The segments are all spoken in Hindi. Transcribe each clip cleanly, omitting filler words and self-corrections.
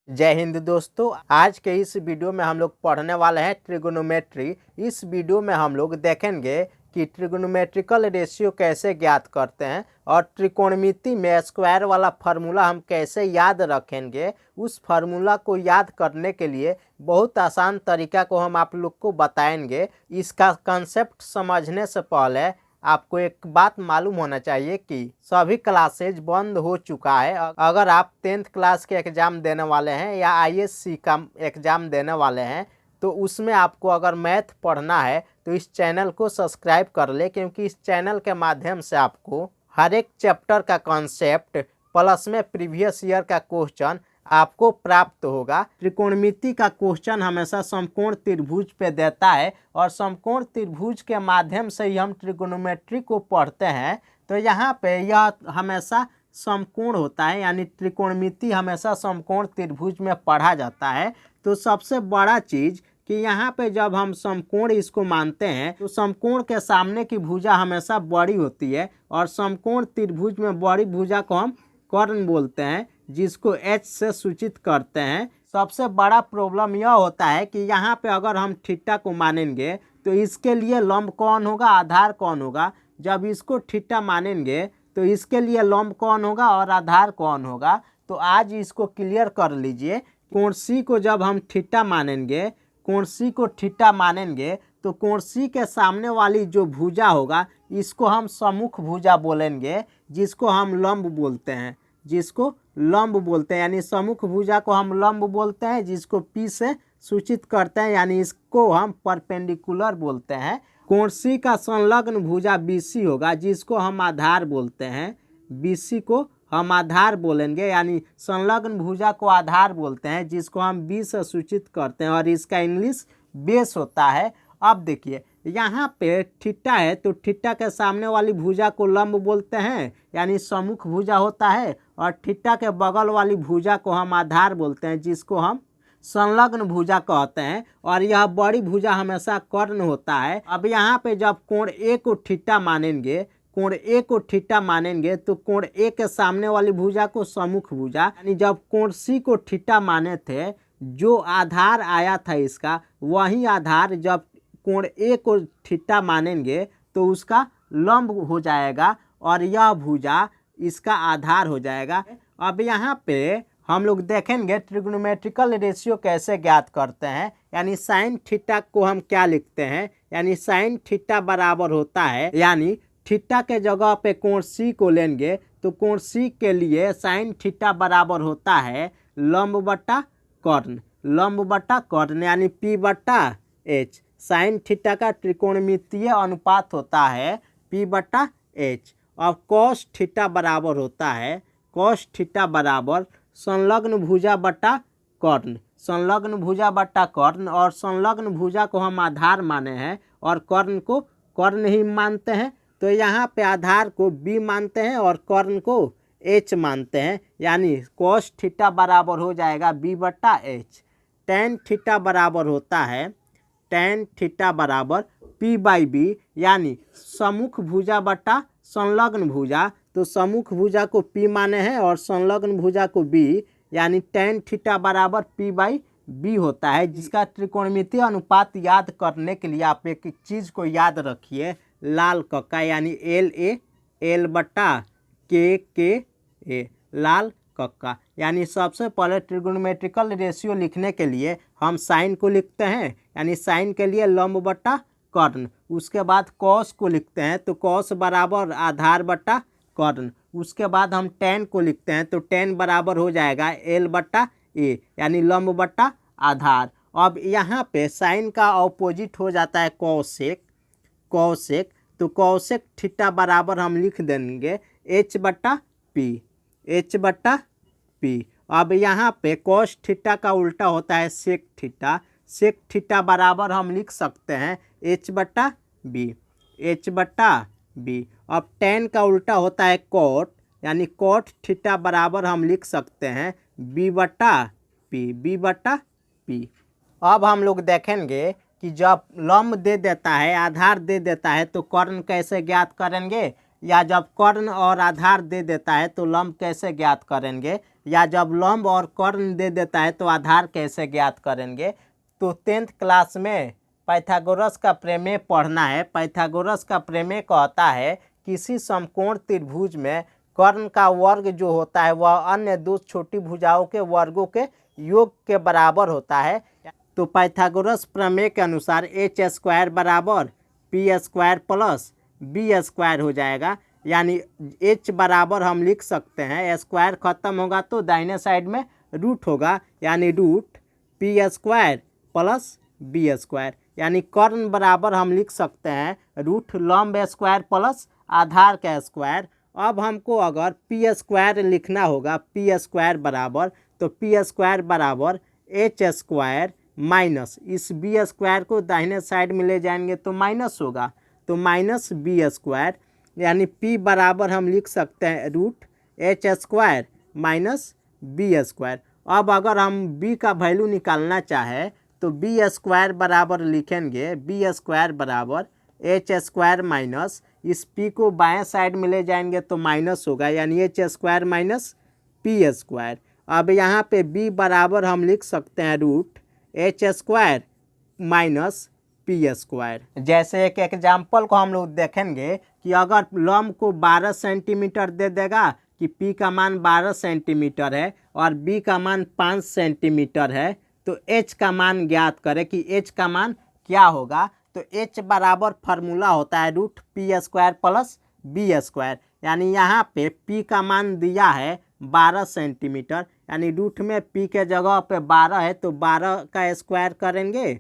जय हिंद दोस्तों। आज के इस वीडियो में हम लोग पढ़ने वाले हैं ट्रिगोनोमेट्री। इस वीडियो में हम लोग देखेंगे कि ट्रिगोनोमेट्रिकल रेशियो कैसे ज्ञात करते हैं और त्रिकोणमिति में स्क्वायर वाला फार्मूला हम कैसे याद रखेंगे। उस फार्मूला को याद करने के लिए बहुत आसान तरीका को हम आप लोग को बताएंगे। इसका कंसेप्ट समझने से पहले आपको एक बात मालूम होना चाहिए कि सभी क्लासेज बंद हो चुका है। अगर आप 10th क्लास के एग्ज़ाम देने वाले हैं या आईएससी का एग्ज़ाम देने वाले हैं तो उसमें आपको अगर मैथ पढ़ना है तो इस चैनल को सब्सक्राइब कर ले, क्योंकि इस चैनल के माध्यम से आपको हर एक चैप्टर का कॉन्सेप्ट प्लस में प्रीवियस ईयर का क्वेश्चन आपको प्राप्त होगा। त्रिकोणमिति का क्वेश्चन हमेशा समकोण त्रिभुज पे देता है और समकोण त्रिभुज के माध्यम से ही हम ट्रिगोनोमेट्री को पढ़ते हैं। तो यहाँ पे यह हमेशा समकोण होता है, यानी त्रिकोणमिति हमेशा समकोण त्रिभुज में पढ़ा जाता है। तो सबसे बड़ा चीज़ कि यहाँ पे जब हम समकोण इसको मानते हैं तो समकोण के सामने की भुजा हमेशा बड़ी होती है और समकोण त्रिभुज में बड़ी भुजा को हम कर्ण बोलते हैं, जिसको H से सूचित करते हैं। सबसे बड़ा प्रॉब्लम यह होता है कि यहाँ पे अगर हम थीटा को मानेंगे तो इसके लिए लंब कौन होगा, आधार कौन होगा। जब इसको थीटा मानेंगे तो इसके लिए लंब कौन होगा और आधार कौन होगा। तो आज इसको क्लियर कर लीजिए। कोण C को जब हम थीटा मानेंगे, कोण C को थीटा मानेंगे तो कोण C के सामने वाली जो भुजा होगा इसको हम सम्मुख भुजा बोलेंगे, जिसको हम लंब बोलते हैं, जिसको लंब बोलते हैं। यानी सम्मुख भुजा को हम लंब बोलते हैं, जिसको P से सूचित करते हैं, यानी इसको हम परपेंडिकुलर बोलते हैं। कोण C का संलग्न भुजा BC होगा, जिसको हम आधार बोलते हैं। BC को हम आधार बोलेंगे, यानी संलग्न भुजा को आधार बोलते हैं, जिसको हम B से सूचित करते हैं और इसका इंग्लिश बेस होता है। अब देखिए यहाँ पे थीटा है तो थीटा के सामने वाली भुजा को लंब बोलते हैं, यानी सम्मुख भुजा होता है, और थीटा के बगल वाली भुजा को हम आधार बोलते हैं, जिसको हम संलग्न भुजा कहते हैं। और यह बड़ी भुजा हमेशा कर्ण होता है। अब यहाँ पे जब कोण A को थीटा मानेंगे, कोण A को थीटा मानेंगे तो कोण A के सामने वाली भुजा को सम्मुख भुजा, यानी जब कोण C को थीटा माने थे, जो आधार आया था इसका वही आधार जब कोण A को थीटा मानेंगे तो उसका लंब हो जाएगा और यह भुजा इसका आधार हो जाएगा। अब यहाँ पे हम लोग देखेंगे ट्रिग्नोमेट्रिकल रेशियो कैसे ज्ञात करते हैं। यानी साइन थीटा को हम क्या लिखते हैं, यानी साइन थीटा बराबर होता है, यानी थीटा के जगह पे कोण C को लेंगे तो कोण C के लिए साइन थीटा बराबर होता है लंब बटा कर्ण, लंब बटा कर्ण, यानी P बटा H। साइन थीटा का त्रिकोणमितीय अनुपात होता है P बटा H। और कॉस थीटा बराबर होता है, कॉस थीटा बराबर संलग्न भुजा बटा कर्ण, संलग्न भुजा बटा कर्ण। और संलग्न भुजा को हम आधार माने हैं और कर्ण को कर्ण ही मानते हैं, तो यहाँ पे आधार को B मानते हैं और कर्ण को H मानते हैं, यानी कॉस थीटा बराबर हो जाएगा B बटा H। टेन थीटा बराबर होता है, टेन थीटा बराबर P बाई B, यानी सम्मुख भुजा बटा संलग्न भुजा, तो सम्मुख भुजा को P माने हैं और संलग्न भुजा को B, यानी टेन थीटा बराबर P बाई B होता है। जिसका त्रिकोणमितीय अनुपात याद करने के लिए आप एक चीज़ को याद रखिए, लाल कक्का, यानी L बटा K लाल कक्का। यानी सबसे पहले ट्रिगोनोमेट्रिकल रेशियो लिखने के लिए हम साइन को लिखते हैं, यानी साइन के लिए लंब बटा कर्ण। उसके बाद कॉस को लिखते हैं तो कॉस बराबर आधार बटा कर्ण। उसके बाद हम टेन को लिखते हैं तो टेन बराबर हो जाएगा L बटा A, यानी लंब बटा आधार। अब यहाँ पे साइन का ऑपोजिट हो जाता है कॉसेक, कॉसेक, तो कॉसेक थीटा बराबर हम लिख देंगे H बटा P, H बटा P। अब यहाँ पे कॉस थीटा का उल्टा होता है सेक थीटा, सेक थीटा बराबर हम लिख सकते हैं H बटा B, H बटा B। अब टेन का उल्टा होता है कॉट, यानी कॉट थीटा बराबर हम लिख सकते हैं B बटा P, B बटा P। अब हम लोग देखेंगे कि जब लंब दे देता है, आधार दे देता है तो कर्ण कैसे ज्ञात करेंगे, या जब कर्ण और आधार दे देता है तो लंब कैसे ज्ञात करेंगे। या जब लंब और कर्ण दे देता है तो आधार कैसे ज्ञात करेंगे। तो 10th क्लास में पाइथागोरस का प्रमेय पढ़ना है। पाइथागोरस का प्रमेय कहता है किसी समकोण त्रिभुज में कर्ण का वर्ग जो होता है वह अन्य दो छोटी भुजाओं के वर्गों के योग के बराबर होता है। तो पाइथागोरस प्रमेय के अनुसार एच स्क्वायर बराबर P square plus B square हो जाएगा। यानी एच बराबर हम लिख सकते हैं, स्क्वायर खत्म होगा तो दाहिने साइड में रूट होगा, यानी root P square plus B square. यानी कर्ण बराबर हम लिख सकते हैं रूट लंब स्क्वायर प्लस आधार का स्क्वायर। अब हमको अगर पी स्क्वायर लिखना होगा, पी स्क्वायर बराबर, तो पी स्क्वायर बराबर एच स्क्वायर माइनस इस बी स्क्वायर को दाहिने साइड में ले जाएंगे तो माइनस होगा, तो माइनस बी स्क्वायर। यानी p बराबर हम लिख सकते हैं root H square minus B square. अब अगर हम b का वैल्यू निकालना चाहे तो बी स्क्वायर बराबर लिखेंगे बी स्क्वायर बराबर एच स्क्वायर माइनस इस p को बाएं साइड में ले जाएंगे तो माइनस होगा, यानी H square minus P square. अब यहाँ पे b बराबर हम लिख सकते हैं root H square minus P square. जैसे एक एग्जाम्पल को हम लोग देखेंगे कि अगर लंब को 12 सेंटीमीटर दे देगा कि p का मान 12 सेंटीमीटर है और b का मान 5 सेंटीमीटर है, तो h का मान ज्ञात करें कि h का मान क्या होगा। तो h बराबर फार्मूला होता है root P square plus B square. यानी यहाँ पे p का मान दिया है 12 सेंटीमीटर, यानी रूट में p के जगह पे 12 है तो 12 का स्क्वायर करेंगे,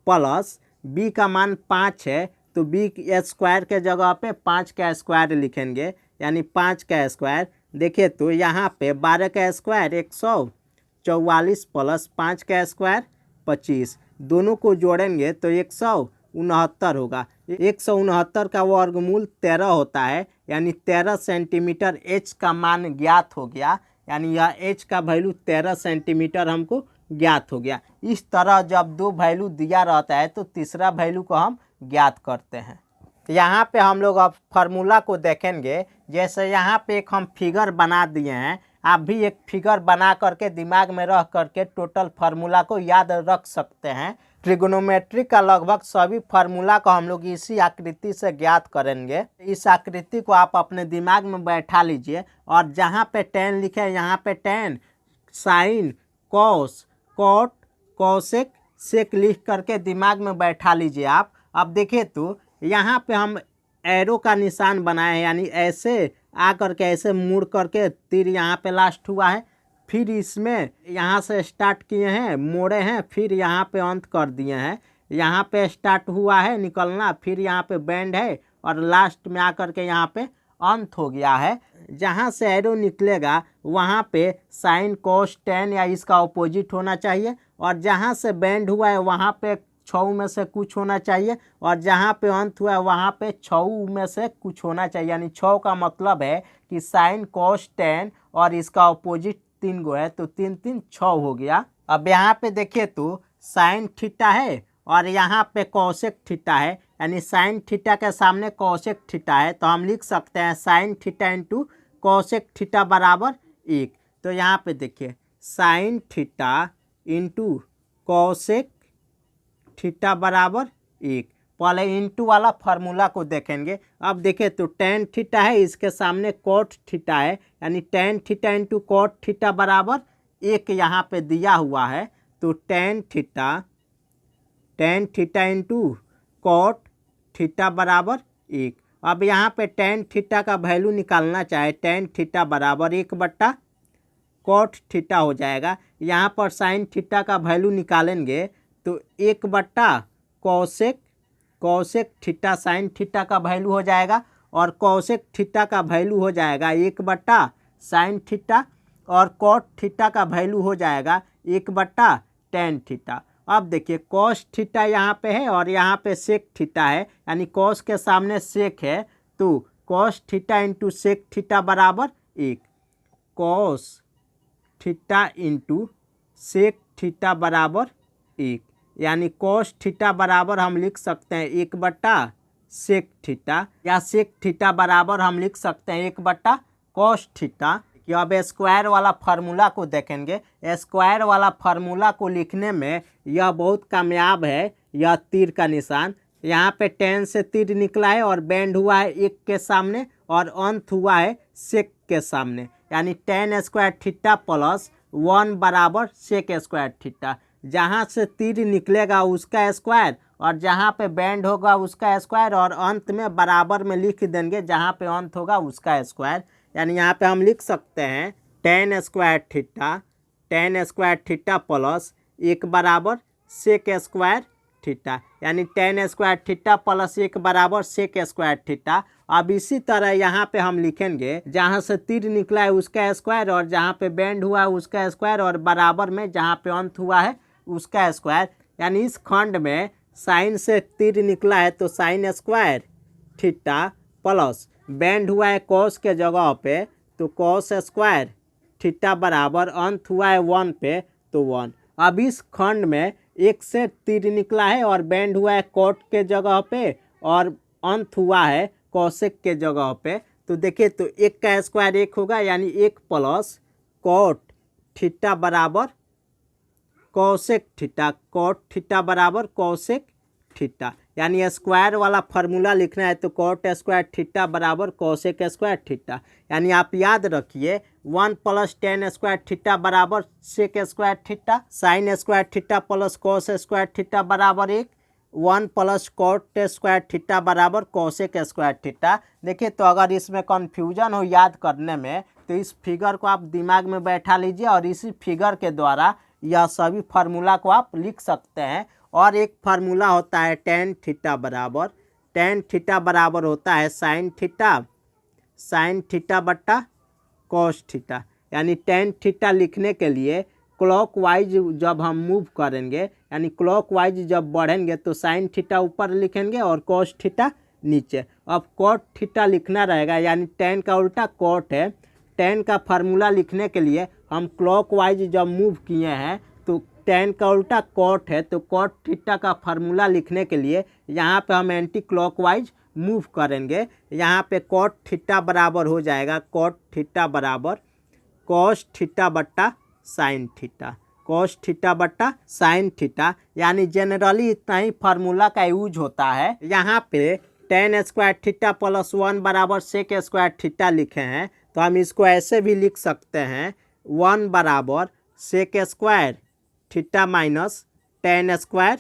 प्लस b का मान 5 है तो b स्क्वायर के जगह पे 5 का स्क्वायर लिखेंगे, यानी 5 का स्क्वायर। देखिए तो यहाँ पे 12 का स्क्वायर 144 प्लस 5 का स्क्वायर 25, दोनों को जोड़ेंगे तो 169 होगा। 169 का वर्गमूल 13 होता है, यानी 13 सेंटीमीटर h का मान ज्ञात हो गया। यानी यह h का वैल्यू 13 सेंटीमीटर हमको ज्ञात हो गया। इस तरह जब दो वैल्यू दिया रहता है तो तीसरा वैल्यू को हम ज्ञात करते हैं। यहाँ पे हम लोग अब फार्मूला को देखेंगे। जैसे यहाँ पे एक हम फिगर बना दिए हैं, आप भी एक फिगर बना करके दिमाग में रख करके टोटल फार्मूला को याद रख सकते हैं। ट्रिगोनोमेट्री का लगभग सभी फार्मूला को हम लोग इसी आकृति से ज्ञात करेंगे। इस आकृति को आप अपने दिमाग में बैठा लीजिए और जहाँ पे tan लिखे यहाँ पे tan, sine, cos, cot, cosec, sec लिख करके दिमाग में बैठा लीजिए आप। अब देखिए तो यहाँ पे हम एरो का निशान बनाए हैं, यानी ऐसे आ करके ऐसे मुड़ करके तीर यहाँ पे लास्ट हुआ है, फिर इसमें यहाँ से स्टार्ट किए हैं, मोड़े हैं, फिर यहाँ पे अंत कर दिए हैं। यहाँ पे स्टार्ट हुआ है निकलना, फिर यहाँ पे बैंड है और लास्ट में आकर के यहाँ पे अंत हो गया है। जहाँ से एरो निकलेगा वहाँ पे साइन, कॉस, टेन या इसका ऑपोजिट होना चाहिए, और जहाँ से बैंड हुआ है वहाँ पे छऊ में से कुछ होना चाहिए, और जहाँ पे अंत हुआ है वहाँ पे छऊ में से कुछ होना चाहिए। यानी छऊ का मतलब है कि साइन, कॉस, टेन और इसका ऑपोजिट 3 गो है, तो 3 3 छऊ हो गया। अब यहाँ पे देखिए तो साइन थीटा है और यहाँ पे कॉसेक थीटा है, यानी साइन थीटा के सामने कॉसेक थीटा है, तो हम लिख सकते हैं sine theta into cosec theta बराबर 1। तो यहाँ पे देखिए sine theta into cosec theta बराबर 1। पहले इंटू वाला फार्मूला को देखेंगे। अब देखिए तो टेन थीटा है, इसके सामने कॉट थीटा है, यानी tan theta into cot theta बराबर 1 यहाँ पे दिया हुआ है। तो tan theta into cot theta बराबर 1। अब यहाँ पे टेन थीटा का वैल्यू निकालना चाहे, टेन थीटा बराबर 1/कॉट थीटा हो जाएगा। यहाँ पर साइन थीटा का वैल्यू निकालेंगे तो 1/कॉसेक थीटा साइन थीटा का वैल्यू हो जाएगा, और कॉसेक थीटा का वैल्यू हो जाएगा 1/साइन थीटा, और कॉट थीटा का वैल्यू हो जाएगा 1/टेन थीटा। अब देखिए कॉस थीटा यहाँ पे है और यहाँ पे सेक थीटा है, यानी कॉस के सामने सेक है, तो cos theta into sec theta बराबर 1। Cos theta into sec theta बराबर 1, यानी कॉस थीटा बराबर हम लिख सकते हैं 1/सेक थीटा, या सेक थीटा बराबर हम लिख सकते हैं 1/कॉस थीटा। कि अब स्क्वायर वाला फार्मूला को देखेंगे। स्क्वायर वाला फार्मूला को लिखने में यह बहुत कामयाब है। यह तीर का निशान यहाँ पे 10 से तीर निकला है और बेंड हुआ है 1 के सामने और अंत हुआ है सेक के सामने, यानी tan स्क्वायर थीटा प्लस 1 बराबर सेक स्क्वायर थीटा। जहाँ से तीर निकलेगा उसका स्क्वायर और जहाँ पे बेंड होगा उसका स्क्वायर और अंत में बराबर में लिख देंगे जहाँ पे अंत होगा उसका स्क्वायर। यानी यहाँ पे हम लिख सकते हैं tan स्क्वायर थीटा प्लस 1 बराबर सेक स्क्वायर थीटा, यानी tan स्क्वायर थीटा प्लस 1 बराबर सेक स्क्वायर थीटा। अब इसी तरह यहाँ पे हम लिखेंगे जहाँ से तीर निकला है उसका स्क्वायर और जहाँ पे बेंड हुआ है उसका स्क्वायर और बराबर में जहाँ पे अंत हुआ है उसका स्क्वायर। यानी इस खंड में साइन से तीर निकला है तो sign square theta plus bend हुआ है कॉस के जगह पे तो कॉस स्क्वायर थीटा बराबर अंत हुआ है 1 पे तो 1। अब इस खंड में 1 से तीर निकला है और बेंड हुआ है कॉट के जगह पे और अंत हुआ है कॉसेक के जगह पे। तो देखिए तो 1 का स्क्वायर 1 होगा, यानी 1 प्लस कॉट थीटा बराबर कॉसेक थीटा, कॉट थीटा बराबर कॉसेक थीटा। यानी स्क्वायर वाला फार्मूला लिखना है तो कॉट स्क्वायर थीटा बराबर कॉसेक स्क्वायर थीटा। यानी आप याद रखिए 1 प्लस tan स्क्वायर थीटा बराबर sec square theta, sine square theta plus cos square theta बराबर 1, 1 प्लस कॉट स्क्वायर थीटा बराबर कॉसेक स्क्वायर थीटा। देखिए तो अगर इसमें कन्फ्यूजन हो याद करने में तो इस फिगर को आप दिमाग में बैठा लीजिए और इसी फिगर के द्वारा यह सभी फार्मूला को आप लिख सकते हैं। और एक फार्मूला होता है tan थीटा बराबर होता है साइन थीटा बट्टा कॉस थीटा। यानी tan थीटा लिखने के लिए क्लॉकवाइज जब हम मूव करेंगे यानी क्लॉकवाइज जब बढ़ेंगे तो साइन थीटा ऊपर लिखेंगे और कॉस थीटा नीचे। अब कॉट थीटा लिखना रहेगा, यानी tan का उल्टा कॉट है। tan का फार्मूला लिखने के लिए हम क्लॉकवाइज जब मूव किए हैं तो tan का उल्टा कॉट है, तो कॉट थीटा का फार्मूला लिखने के लिए यहाँ पे हम एंटी क्लॉकवाइज मूव करेंगे। यहाँ पे कॉट थीटा बराबर हो जाएगा कॉट थीटा बराबर कॉस थीटा बट्टा साइन थीटा, कॉस थीटा बट्टा साइन थीटा। यानी जनरली इतना ही फार्मूला का यूज होता है। यहाँ पे tan स्क्वायर थीटा प्लस 1 बराबर सेक स्क्वायर थीटा लिखे हैं तो हम इसको ऐसे भी लिख सकते हैं 1 बराबर sec square theta minus tan square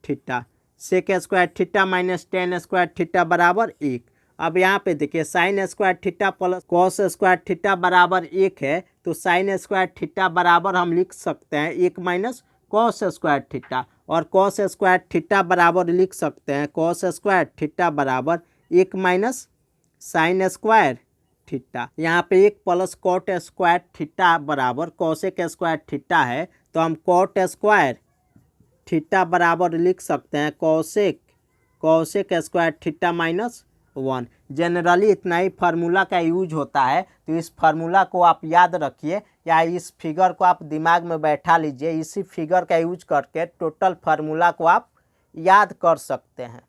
theta, sec square theta minus tan square theta बराबर 1। अब यहाँ पे देखिए sine square theta plus cos square theta बराबर 1 है तो साइन स्क्वायर थीटा बराबर हम लिख सकते हैं 1 माइनस कॉस स्क्वायर थीटा, और कॉस स्क्वायर थीटा बराबर लिख सकते हैं कॉस स्क्वायर थीटा बराबर 1 माइनस साइन स्क्वायर थीटा। यहाँ पे 1 प्लस कॉट स्क्वायर थीटा बराबर कॉसेक स्क्वायर थीटा है तो हम कॉट स्क्वायर थीटा बराबर लिख सकते हैं cosec square theta minus 1। Generally इतना ही फार्मूला का यूज होता है तो इस फार्मूला को आप याद रखिए या इस फिगर को आप दिमाग में बैठा लीजिए। इसी फिगर का यूज करके टोटल फार्मूला को आप याद कर सकते हैं।